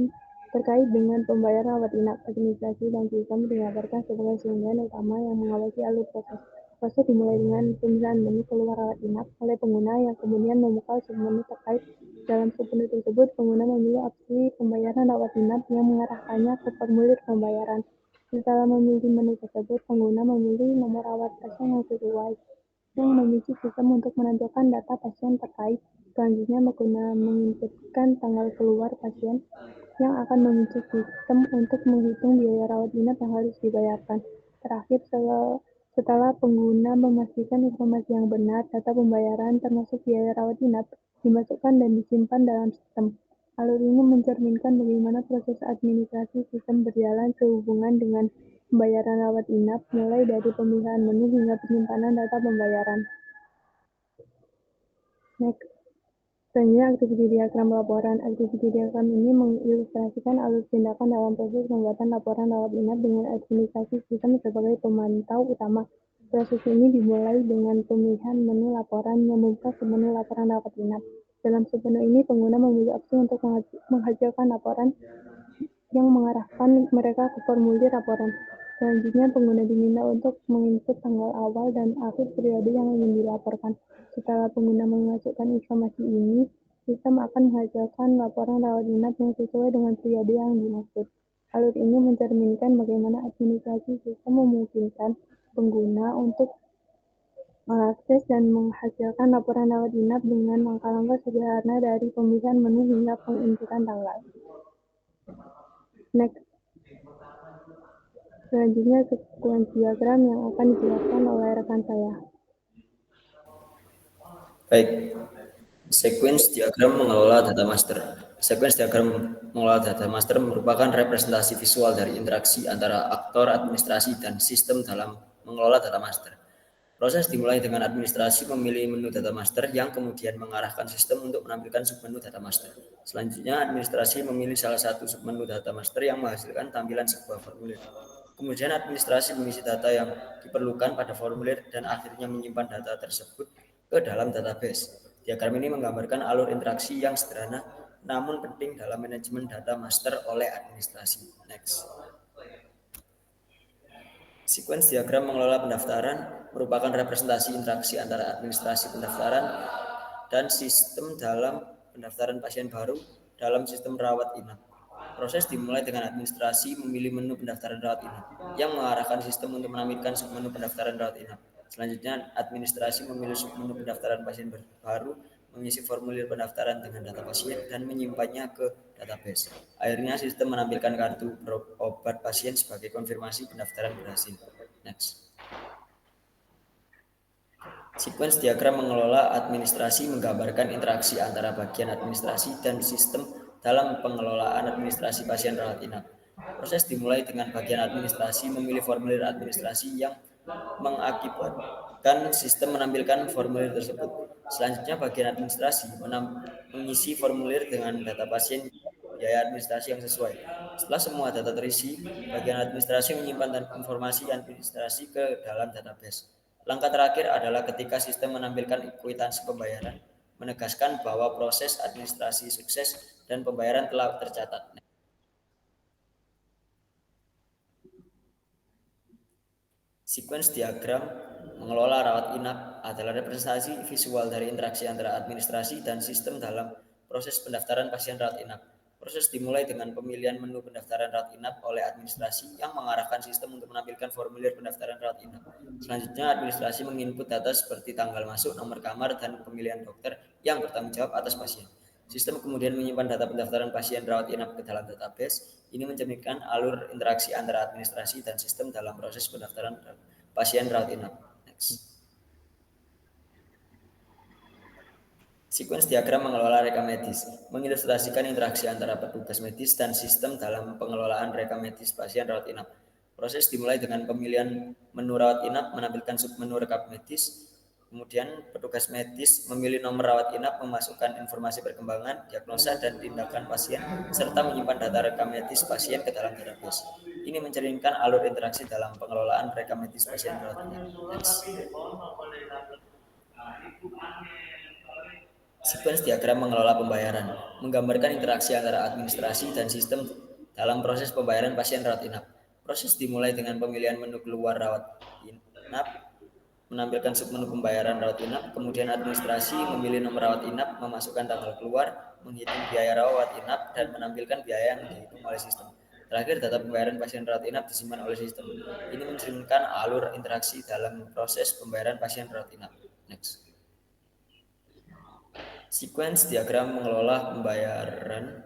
terkait dengan pembayaran rawat inap. Administrasi dan sistem digambarkan sebagai sumber utama yang mengawasi alur proses. Proses dimulai dengan pemilihan menu keluar rawat inap oleh pengguna yang kemudian membuka submenu terkait. Dalam submenu tersebut, pengguna memilih opsi pembayaran rawat inap yang mengarahkannya ke formulir pembayaran. Setelah memilih menu tersebut, pengguna memilih nomor rawat pasien yang sesuai. yang memicu sistem untuk menampilkan data pasien terkait. Selanjutnya, menginputkan tanggal keluar pasien yang akan memicu sistem untuk menghitung biaya rawat inap yang harus dibayarkan. Terakhir, setelah pengguna memastikan informasi yang benar, data pembayaran termasuk biaya rawat inap dimasukkan dan disimpan dalam sistem. Alur ini mencerminkan bagaimana proses administrasi sistem berjalan sehubungan dengan pembayaran rawat inap, mulai dari pemilihan menu hingga penyimpanan data pembayaran. Next. Selanjutnya, aktiviti diagram laporan. Aktiviti diagram ini mengilustrasikan alur tindakan dalam proses pembuatan laporan rawat inap dengan administrasi sistem sebagai pemantau utama. Proses ini dimulai dengan pemilihan menu laporan yang membuka ke menu laporan rawat inap. Dalam submenu ini, pengguna memilih opsi untuk menghasilkan laporan yang mengarahkan mereka ke formulir laporan. Selanjutnya, pengguna diminta untuk menginput tanggal awal dan akhir periode yang ingin dilaporkan. Setelah pengguna memasukkan informasi ini, sistem akan menghasilkan laporan rawat inap yang sesuai dengan periode yang dimaksud. Alur ini mencerminkan bagaimana administrasi sistem memungkinkan pengguna untuk mengakses dan menghasilkan laporan rawat inap dengan langkah-langkah sederhana dari pemilihan menu hingga penginputan tanggal. Next. Selanjutnya, sekuensi diagram yang akan dijelaskan oleh rekan saya. Baik, sekuens diagram mengelola data master. Sekuens diagram mengelola data master merupakan representasi visual dari interaksi antara aktor administrasi dan sistem dalam mengelola data master. Proses dimulai dengan administrasi memilih menu data master yang kemudian mengarahkan sistem untuk menampilkan submenu data master. Selanjutnya, administrasi memilih salah satu submenu data master yang menghasilkan tampilan sebuah formulir. Kemudian administrasi mengisi data yang diperlukan pada formulir dan akhirnya menyimpan data tersebut ke dalam database. Diagram ini menggambarkan alur interaksi yang sederhana namun penting dalam manajemen data master oleh administrasi. Next. Sekuens diagram mengelola pendaftaran merupakan representasi interaksi antara administrasi pendaftaran dan sistem dalam pendaftaran pasien baru dalam sistem rawat inap. Proses dimulai dengan administrasi memilih menu pendaftaran rawat inap yang mengarahkan sistem untuk menampilkan submenu pendaftaran rawat inap. Selanjutnya, administrasi memilih submenu pendaftaran pasien baru, mengisi formulir pendaftaran dengan data pasien, dan menyimpannya ke database. Akhirnya, sistem menampilkan kartu obat pasien sebagai konfirmasi pendaftaran berhasil. Next. Sekuens diagram mengelola administrasi menggambarkan interaksi antara bagian administrasi dan sistem dalam pengelolaan administrasi pasien rawat inap. Proses dimulai dengan bagian administrasi memilih formulir administrasi yang mengakibatkan sistem menampilkan formulir tersebut. Selanjutnya, bagian administrasi mengisi formulir dengan data pasien biaya administrasi yang sesuai. Setelah semua data terisi, bagian administrasi menyimpan informasi administrasi ke dalam database. Langkah terakhir adalah ketika sistem menampilkan kwitansi pembayaran, menegaskan bahwa proses administrasi sukses dan pembayaran telah tercatat. Sekuens diagram mengelola rawat inap adalah representasi visual dari interaksi antara administrasi dan sistem dalam proses pendaftaran pasien rawat inap. Proses dimulai dengan pemilihan menu pendaftaran rawat inap oleh administrasi yang mengarahkan sistem untuk menampilkan formulir pendaftaran rawat inap. Selanjutnya, administrasi menginput data seperti tanggal masuk, nomor kamar, dan pemilihan dokter yang bertanggung jawab atas pasien. Sistem kemudian menyimpan data pendaftaran pasien rawat inap ke dalam database. Ini mencerminkan alur interaksi antara administrasi dan sistem dalam proses pendaftaran pasien rawat inap. Next. Sekuens diagram mengelola rekam medis, mengilustrasikan interaksi antara petugas medis dan sistem dalam pengelolaan rekam medis pasien rawat inap. Proses dimulai dengan pemilihan menu rawat inap menampilkan submenu rekam medis. Kemudian petugas medis memilih nomor rawat inap, memasukkan informasi perkembangan, diagnosa, dan tindakan pasien, serta menyimpan data rekam medis pasien ke dalam database. Ini mencerminkan alur interaksi dalam pengelolaan rekam medis pasien rawat inap. Next. Sekuens diagram mengelola pembayaran, menggambarkan interaksi antara administrasi dan sistem dalam proses pembayaran pasien rawat inap. Proses dimulai dengan pemilihan menu keluar rawat inap, menampilkan submenu pembayaran rawat inap, kemudian administrasi memilih nomor rawat inap, memasukkan tanggal keluar, menghitung biaya rawat inap, dan menampilkan biaya yang dihitung oleh sistem. Terakhir, data pembayaran pasien rawat inap disimpan oleh sistem. Ini mencerminkan alur interaksi dalam proses pembayaran pasien rawat inap. Next. Sequence diagram mengelola pembayaran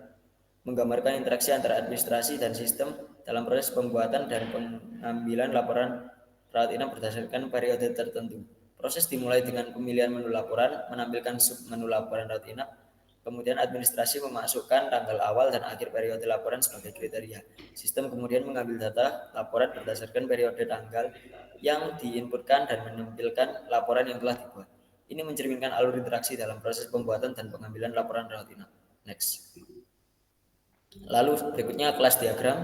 menggambarkan interaksi antara administrasi dan sistem dalam proses pembuatan dan pengambilan laporan rawat inap berdasarkan periode tertentu. Proses dimulai dengan pemilihan menu laporan, menampilkan submenu laporan rawat inap, kemudian administrasi memasukkan tanggal awal dan akhir periode laporan sebagai kriteria. Sistem kemudian mengambil data laporan berdasarkan periode tanggal yang diinputkan dan menampilkan laporan yang telah dibuat. Ini mencerminkan alur interaksi dalam proses pembuatan dan pengambilan laporan rawat inap. Next. Lalu berikutnya kelas diagram.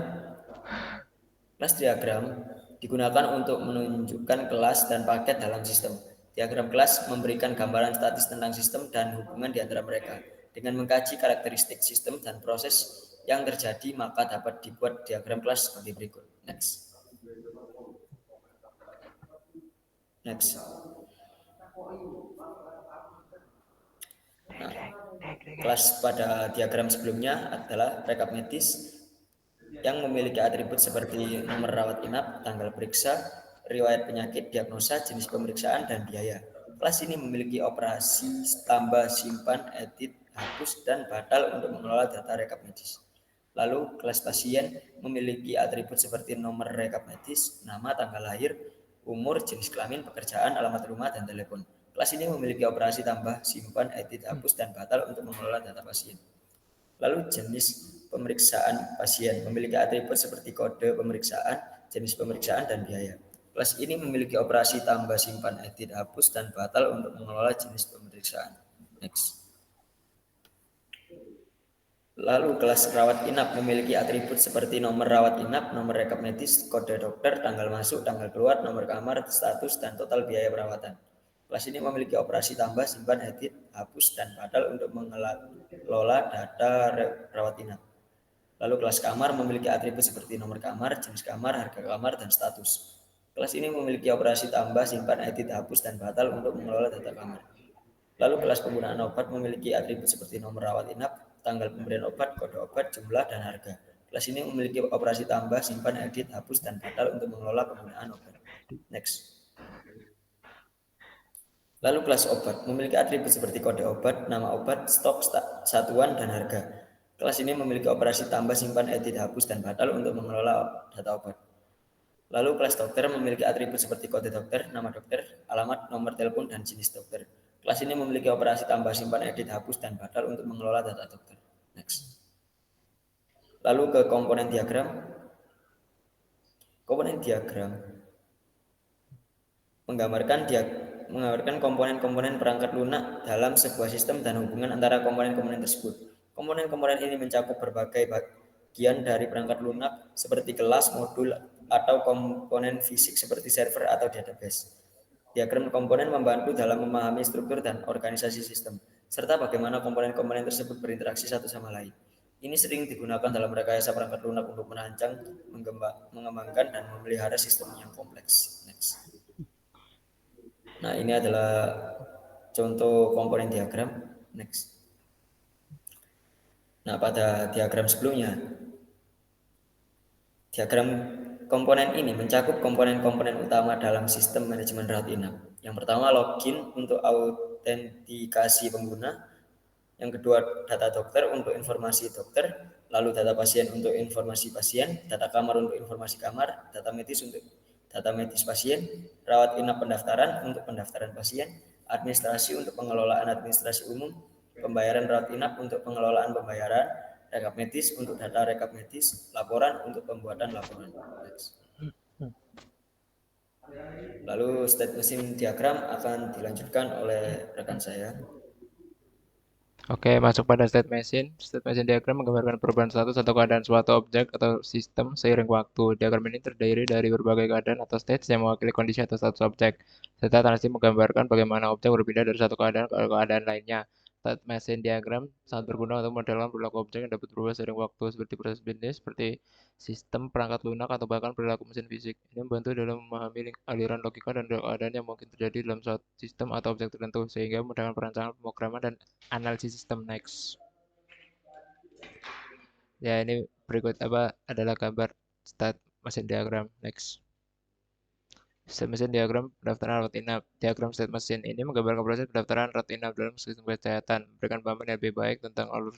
Kelas diagram digunakan untuk menunjukkan kelas dan paket dalam sistem. Diagram kelas memberikan gambaran statis tentang sistem dan hubungan di antara mereka. Dengan mengkaji karakteristik sistem dan proses yang terjadi, maka dapat dibuat diagram kelas seperti berikut. Next. Next. Nah, kelas pada diagram sebelumnya adalah rekap medis yang memiliki atribut seperti nomor rawat inap, tanggal periksa, riwayat penyakit, diagnosa, jenis pemeriksaan, dan biaya. Kelas ini memiliki operasi tambah, simpan, edit, hapus, dan batal untuk mengelola data rekap medis. Lalu kelas pasien memiliki atribut seperti nomor rekap medis, nama, tanggal lahir, umur, jenis kelamin, pekerjaan, alamat rumah, dan telepon. Kelas ini memiliki operasi tambah, simpan, edit, hapus, dan batal untuk mengelola data pasien. Lalu jenis pemeriksaan pasien memiliki atribut seperti kode pemeriksaan, jenis pemeriksaan, dan biaya. Kelas ini memiliki operasi tambah, simpan, edit, hapus, dan batal untuk mengelola jenis pemeriksaan. Next. Lalu kelas rawat inap memiliki atribut seperti nomor rawat inap, nomor rekap medis, kode dokter, tanggal masuk, tanggal keluar, nomor kamar, status, dan total biaya perawatan. Kelas ini memiliki operasi tambah, simpan, edit, hapus, dan batal untuk mengelola data rawat inap. Lalu kelas kamar memiliki atribut seperti nomor kamar, jenis kamar, harga kamar, dan status. Kelas ini memiliki operasi tambah, simpan, edit, hapus, dan batal untuk mengelola data kamar. Lalu kelas penggunaan obat memiliki atribut seperti nomor rawat inap, tanggal pemberian obat, kode obat, jumlah, dan harga. Kelas ini memiliki operasi tambah, simpan, edit, hapus, dan batal untuk mengelola penggunaan obat. Next. Lalu kelas obat memiliki atribut seperti kode obat, nama obat, stok, satuan, dan harga. Kelas ini memiliki operasi tambah, simpan, edit, hapus, dan batal untuk mengelola data obat. Lalu kelas dokter memiliki atribut seperti kode dokter, nama dokter, alamat, nomor telepon, dan jenis dokter. Kelas ini memiliki operasi tambah, simpan, edit, hapus, dan batal untuk mengelola data dokter. Next. Lalu ke komponen diagram. Komponen diagram menggambarkan komponen-komponen perangkat lunak dalam sebuah sistem dan hubungan antara komponen-komponen tersebut. Komponen-komponen ini mencakup berbagai bagian dari perangkat lunak seperti kelas, modul, atau komponen fisik seperti server atau database. Diagram komponen membantu dalam memahami struktur dan organisasi sistem, serta bagaimana komponen-komponen tersebut berinteraksi satu sama lain. Ini sering digunakan dalam rekayasa perangkat lunak untuk merancang, mengembangkan, dan memelihara sistem yang kompleks. Next. Nah, ini adalah contoh komponen diagram. Next. Nah, pada diagram sebelumnya, diagram komponen ini mencakup komponen-komponen utama dalam sistem manajemen rawat inap. Yang pertama, login untuk autentikasi pengguna. Yang kedua, data dokter untuk informasi dokter. Lalu data pasien untuk informasi pasien. Data kamar untuk informasi kamar. Data medis untuk data medis pasien. Rawat inap pendaftaran untuk pendaftaran pasien. Administrasi untuk pengelolaan administrasi umum. Pembayaran rawat inap untuk pengelolaan pembayaran. Rekap medis untuk data rekap medis, laporan untuk pembuatan laporan. Lalu state machine diagram akan dilanjutkan oleh rekan saya. Oke, masuk pada state machine. State machine diagram menggambarkan perubahan status atau keadaan suatu objek atau sistem seiring waktu. Diagram ini terdiri dari berbagai keadaan atau states yang mewakili kondisi atau status objek. Serta transitif menggambarkan bagaimana objek berpindah dari satu keadaan ke keadaan lainnya. State machine diagram sangat berguna untuk modelkan perilaku objek yang dapat berubah seiring waktu seperti proses bisnis, seperti sistem perangkat lunak, atau bahkan perilaku mesin fisik. Ini membantu dalam memahami aliran logika dan keadaan yang mungkin terjadi dalam suatu sistem atau objek tertentu, sehingga memudahkan perancangan, pemrograman, dan analisis sistem. Next. Ya, ini berikut adalah gambar state machine diagram. Next. State machine diagram pendaftaran rawat inap. Diagram state machine ini menggambarkan proses pendaftaran rawat inap dalam sistem kesehatan, memberikan pemahaman yang lebih baik tentang alur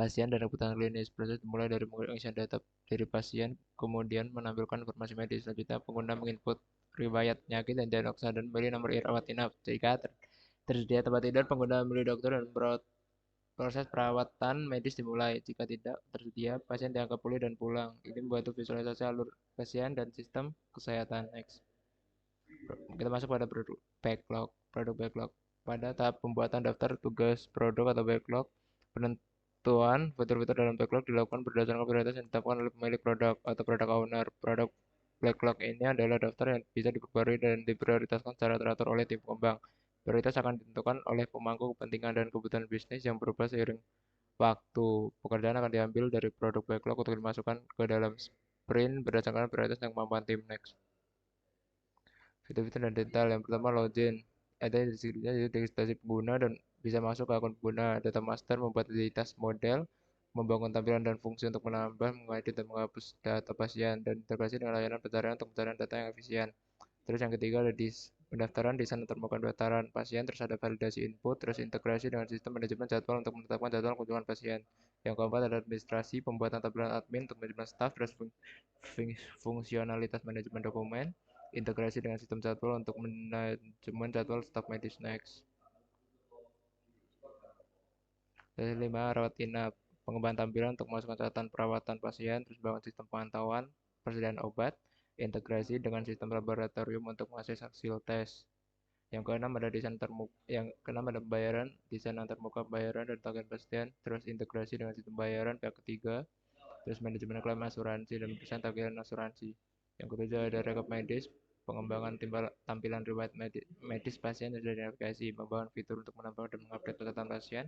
pasien dan kebutuhan klinis. Proses dimulai dari mengisian data dari pasien, kemudian menampilkan informasi medis. Selanjutnya, pengguna menginput riwayat penyakit dan diagnosa dan memilih nomor rawat inap. Jika tersedia tempat tidur, pengguna memilih dokter dan proses perawatan medis dimulai. Jika tidak tersedia, pasien dianggap pulih dan pulang. Ini membantu visualisasi alur pasien dan sistem kesehatan. Next. Kita masuk pada produk backlog. Produk backlog. Pada tahap pembuatan daftar tugas produk atau backlog, penentuan fitur-fitur dalam backlog dilakukan berdasarkan prioritas yang ditetapkan oleh pemilik produk atau product owner. Produk backlog ini adalah daftar yang bisa diperbarui dan diprioritaskan secara teratur oleh tim pengembang. Prioritas akan ditentukan oleh pemangku kepentingan dan kebutuhan bisnis yang berubah seiring waktu. Pekerjaan akan diambil dari produk backlog untuk dimasukkan ke dalam sprint berdasarkan prioritas dan kemampuan tim. Next. Fitur-fitur dan detail. Yang pertama, login. Ada registrasi pengguna dan bisa masuk ke akun pengguna. Data master membuat identitas model, membangun tampilan dan fungsi untuk menambah, mengedit, dan menghapus data pasien, dan integrasi dengan layanan pencarian untuk pencarian data yang efisien. Terus yang ketiga ada pendaftaran, desain termokan pendaftaran pasien, terus ada validasi input, terus integrasi dengan sistem manajemen jadwal untuk menetapkan jadwal kunjungan pasien. Yang keempat ada administrasi, pembuatan tampilan admin untuk manajemen staff, terus fungsionalitas manajemen dokumen, integrasi dengan sistem jadwal untuk manajemen jadwal staf medis. Next. Dari 5, rawat inap, pengembangan tampilan untuk memasukkan catatan perawatan pasien, terus bangun sistem pemantauan persediaan obat, integrasi dengan sistem laboratorium untuk mengakses hasil tes. Yang keenam ada pembayaran, desain antarmuka pembayaran dan tagihan pasien, terus integrasi dengan sistem pembayaran pihak ketiga, terus manajemen klaim asuransi dan desain tagihan asuransi. Yang ketujuh ada rekap medis, pengembangan tampilan riwayat medis pasien dan identifikasi, membangun fitur untuk menambah dan mengupdate catatan pasien,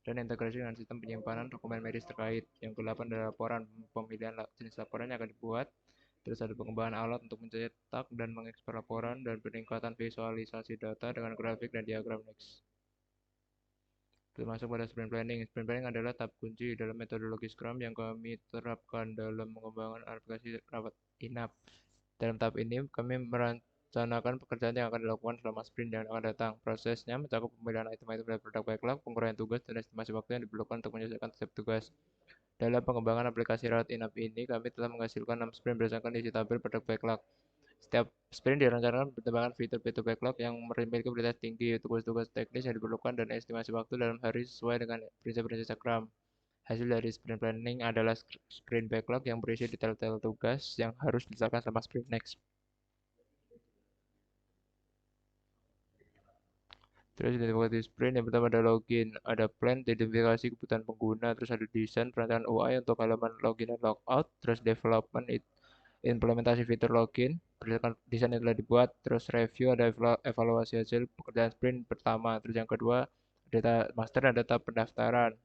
dan integrasi dengan sistem penyimpanan dokumen medis terkait. Yang kedelapan adalah laporan, pemilihan jenis laporan yang akan dibuat. Terus ada pengembangan alat untuk mencetak dan mengekspor laporan dan peningkatan visualisasi data dengan grafik dan diagram. Next. Kita masuk pada sprint planning. Sprint planning adalah tahap kunci dalam metodologi Scrum yang kami terapkan dalam mengembangkan aplikasi rawat inap. Dalam tahap ini, kami merencanakan pekerjaan yang akan dilakukan selama sprint yang akan datang. Prosesnya mencakup pemilihan item-item dari produk backlog, penguraian tugas, dan estimasi waktu yang diperlukan untuk menyelesaikan setiap tugas. Dalam pengembangan aplikasi rawat inap ini, kami telah menghasilkan 6 sprint berdasarkan isi tabel produk backlog. Setiap sprint direncanakan perkembangan fitur-fitur backlog yang memiliki prioritas tinggi, tugas-tugas teknis yang diperlukan, dan estimasi waktu dalam hari sesuai dengan prinsip-prinsip Scrum. Hasil dari sprint planning adalah sprint backlog yang berisi detail-detail tugas yang harus diselesaikan selama sprint. Next. Terus identifikasi sprint, yang pertama ada login, ada plan, identifikasi kebutuhan pengguna, terus ada desain, perancangan UI untuk halaman login dan logout, terus development, implementasi fitur login, berdasarkan desain yang telah dibuat, terus review, ada evaluasi hasil pekerjaan sprint pertama, terus yang kedua data master dan data pendaftaran.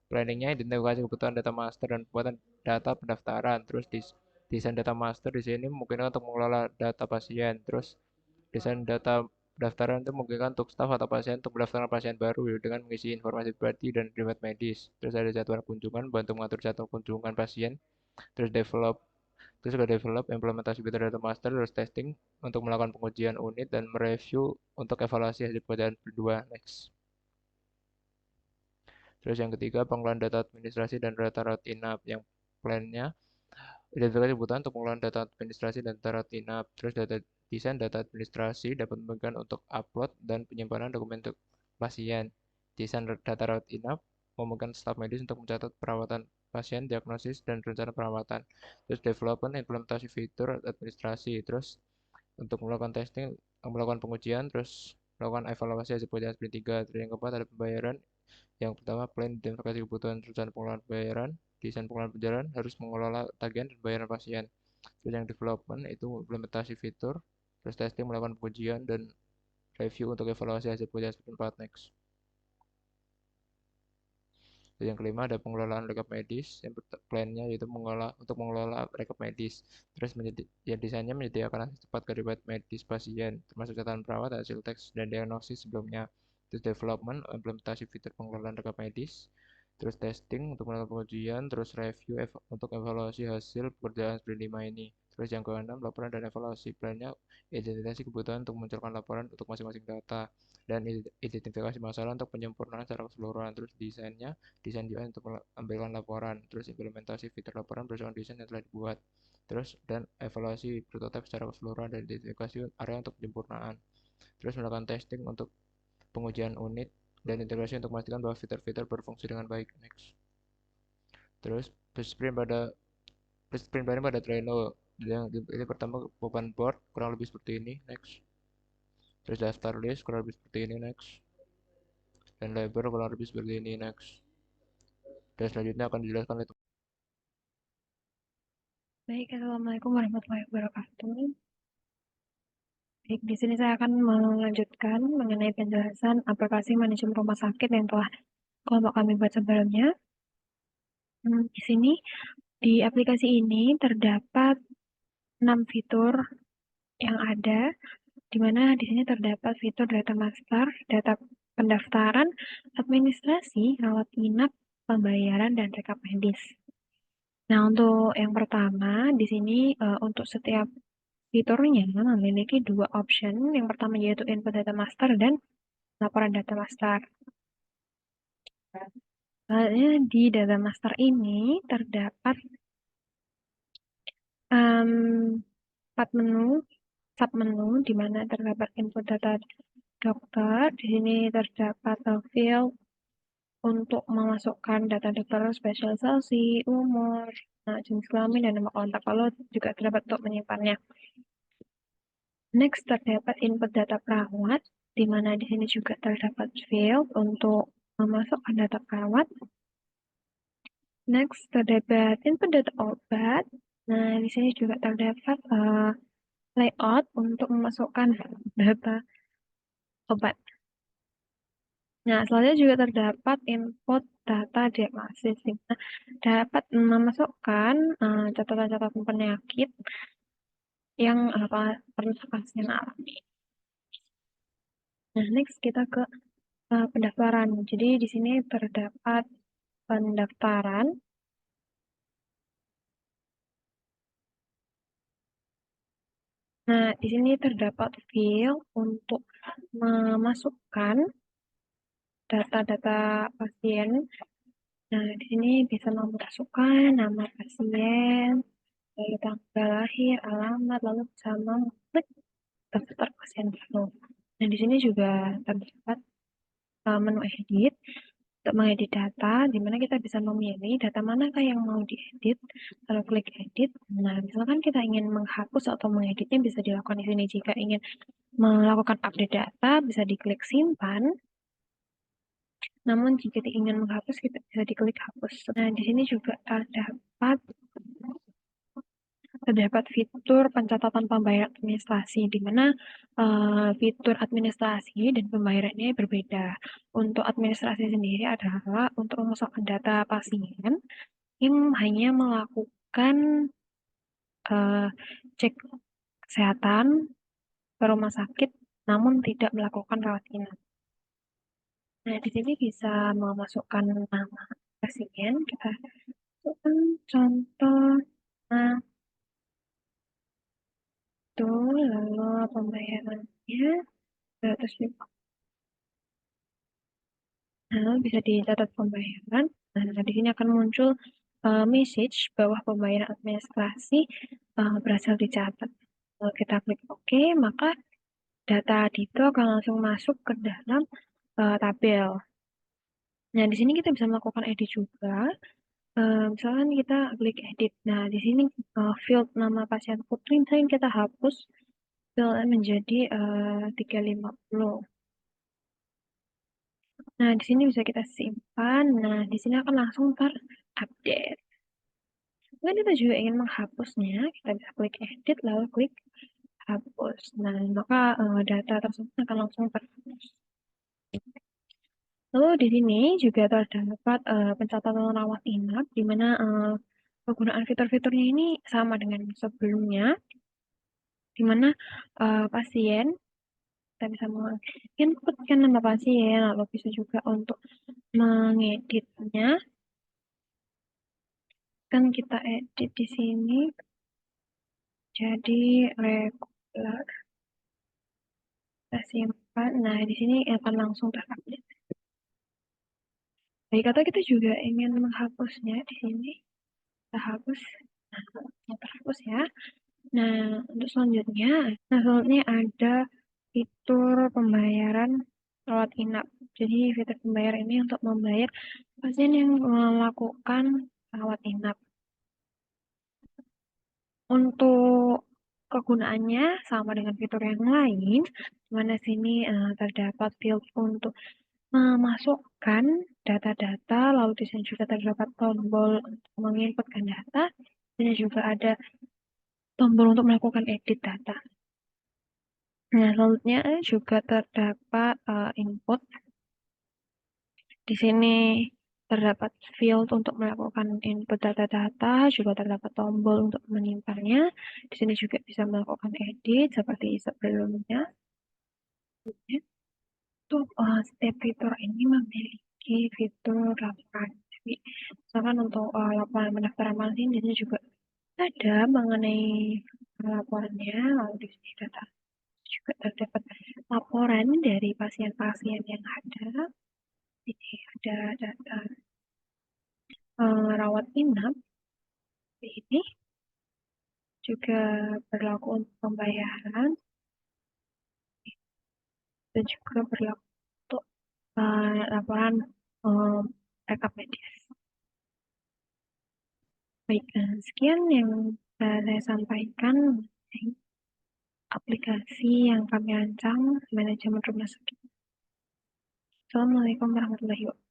Planningnya identifikasi kebutuhan data master dan pembuatan data pendaftaran, terus desain data master di sini mungkin untuk mengelola data pasien, terus desain data pendaftaran itu memungkinkan untuk staf atau pasien untuk mendaftarkan pasien baru dengan mengisi informasi pribadi dan riwayat medis. Terus ada jadwal kunjungan, bantu mengatur jadwal kunjungan pasien. Terus juga develop implementasi fitur data master, terus testing untuk melakukan pengujian unit dan mereview untuk evaluasi hasil pekerjaan berdua. Next. Terus yang ketiga, pengelolaan data administrasi dan data rawat inap. Yang plannya identifikasi kebutuhan untuk pengelolaan data administrasi dan data rawat inap. Terus desain data administrasi dapat memungkinkan untuk upload dan penyimpanan dokumen untuk pasien. Desain data rawat inap memungkinkan staf medis untuk mencatat perawatan pasien, diagnosis, dan rencana perawatan. Terus development, implementasi fitur administrasi. Terus untuk melakukan testing, melakukan pengujian, terus melakukan evaluasi hasil pekerjaan sprint 3. Terus yang keempat ada pembayaran. Yang pertama, plan identifikasi kebutuhan rencana pengelolaan pembayaran. Desain pengelolaan perjalanan harus mengelola tagihan dan bayaran pasien. Terus yang development itu implementasi fitur, terus testing, melakukan pengujian, dan review untuk evaluasi hasil pekerjaan sprint 4. Next. Terus yang kelima ada pengelolaan rekap medis, yang plannya yaitu untuk mengelola rekap medis. Terus desainnya menyediakan akses cepat ke riwayat medis pasien, termasuk catatan perawat, hasil teks, dan diagnosis sebelumnya. Terus development, implementasi fitur pengelolaan rekap medis. Terus testing untuk melakukan pengujian, terus review untuk evaluasi hasil pekerjaan sprint 5 ini. Terus yang keenam, laporan dan evaluasi. Plannya identifikasi kebutuhan untuk memunculkan laporan untuk masing-masing data dan identifikasi masalah untuk penyempurnaan secara keseluruhan. Terus desain UI untuk mengambilkan laporan. Terus implementasi fitur laporan berdasarkan desain yang telah dibuat. Terus dan evaluasi prototipe secara keseluruhan dan identifikasi area untuk penyempurnaan. Terus melakukan testing untuk pengujian unit dan integrasi untuk memastikan bahwa fitur-fitur berfungsi dengan baik. Next. Terus sprint planning pada Trello. Yang ini pertama beban board kurang lebih seperti ini. Next. Terus daftar list kurang lebih seperti ini. Next. Dan label kurang lebih seperti ini. Next. Dan selanjutnya akan dijelaskan oleh Baik, Assalamualaikum warahmatullahi wabarakatuh. Baik, di sini saya akan melanjutkan mengenai penjelasan aplikasi manajemen rumah sakit yang telah kelompok kami buat sebelumnya. Di sini, di aplikasi ini terdapat 6 fitur yang ada, di mana di sini terdapat fitur data master, data pendaftaran, administrasi, rawat inap, pembayaran, dan rekap medis. Nah, untuk yang pertama, di sini untuk setiap fiturnya memiliki 2 option. Yang pertama yaitu input data master dan laporan data master. Di data master ini terdapat 4 menu, submenu, di mana terdapat input data dokter. Di sini terdapat field untuk memasukkan data dokter, spesialisasi, umur, jenis kelamin, dan nomor kontak. Lalu juga terdapat untuk menyimpannya. Next, terdapat input data perawat, di mana di sini juga terdapat field untuk memasukkan data perawat. Next, terdapat input data obat. Nah, di sini juga terdapat layout untuk memasukkan data obat. Nah, selanjutnya juga terdapat input data diagnosis, di mana dapat memasukkan catatan-catatan penyakit yang pernah pasien alami. Nah, next kita ke pendaftaran. Jadi di sini terdapat pendaftaran. Nah, di sini terdapat field untuk memasukkan data-data pasien. Nah, di sini bisa memasukkan nama pasien, lalu tanggal lahir, alamat, lalu bisa mengklik daftar pasien baru. Nah, di sini juga terdapat menu edit untuk mengedit data, di mana kita bisa memilih data manakah yang mau diedit, lalu klik edit. Nah, misalkan kita ingin menghapus atau mengeditnya bisa dilakukan di sini. Jika ingin melakukan update data, bisa diklik simpan. Namun jika ingin menghapus, kita bisa diklik hapus. Nah, di sini juga terdapat fitur pencatatan pembayaran administrasi, di mana fitur administrasi dan pembayarannya berbeda. Untuk administrasi sendiri adalah untuk memasukkan data pasien yang hanya melakukan cek kesehatan ke rumah sakit, namun tidak melakukan rawat inap. Nah, di sini bisa memasukkan nama pasien. Kita masukkan contoh itu, lalu pembayarannya 150. Nah, bisa dicatat pembayaran. Nah, di sini akan muncul message bahwa pembayaran administrasi berhasil dicatat. Kalau kita klik OK, maka data itu akan langsung masuk ke dalam tabel. Nah, di sini kita bisa melakukan edit juga. Misalkan kita klik edit. Nah, di sini field nama pasien Putri, misalnya kita hapus field menjadi 350. Nah, di sini bisa kita simpan. Nah, di sini akan langsung terupdate. Kemudian kita juga ingin menghapusnya, kita bisa klik edit lalu klik hapus. Nah, maka data tersebut akan langsung terhapus. Lalu di sini juga terdapat pencatatan rawat inap, di mana penggunaan fitur-fiturnya ini sama dengan sebelumnya, di mana pasien kita bisa menginputkan nama pasien, lalu bisa juga untuk mengeditnya. Kan kita edit di sini. Jadi regular kita simpan. Nah, di sini akan langsung terupdate. Baik, atau kita juga ingin menghapusnya di sini. Kita hapus. Nah, terhapus ya. Nah, untuk selanjutnya ada fitur pembayaran rawat inap. Jadi fitur pembayar ini untuk membayar pasien yang melakukan rawat inap. Untuk kegunaannya sama dengan fitur yang lain, di mana sini terdapat field untuk memasukkan data-data, lalu di sini juga terdapat tombol untuk menginputkan data, dan juga ada tombol untuk melakukan edit data. Nah, selanjutnya juga terdapat input. Di sini terdapat field untuk melakukan input data-data, juga terdapat tombol untuk menyimpannya. Di sini juga bisa melakukan edit seperti sebelumnya. Untuk setiap fitur ini memiliki fitur laporan. Jadi, misalkan untuk laporan pendaftaran pasien, di sini juga ada mengenai laporannya, lalu di sini data juga terdapat laporan dari pasien-pasien yang ada. Ini ada data rawat inap. Ini juga berlaku untuk pembayaran dan juga berlaku untuk laporan rekap medis. Baik, sekian yang saya sampaikan mengenai aplikasi yang kami rancang manajemen rumah sakit. Assalamualaikum warahmatullahi wabarakatuh.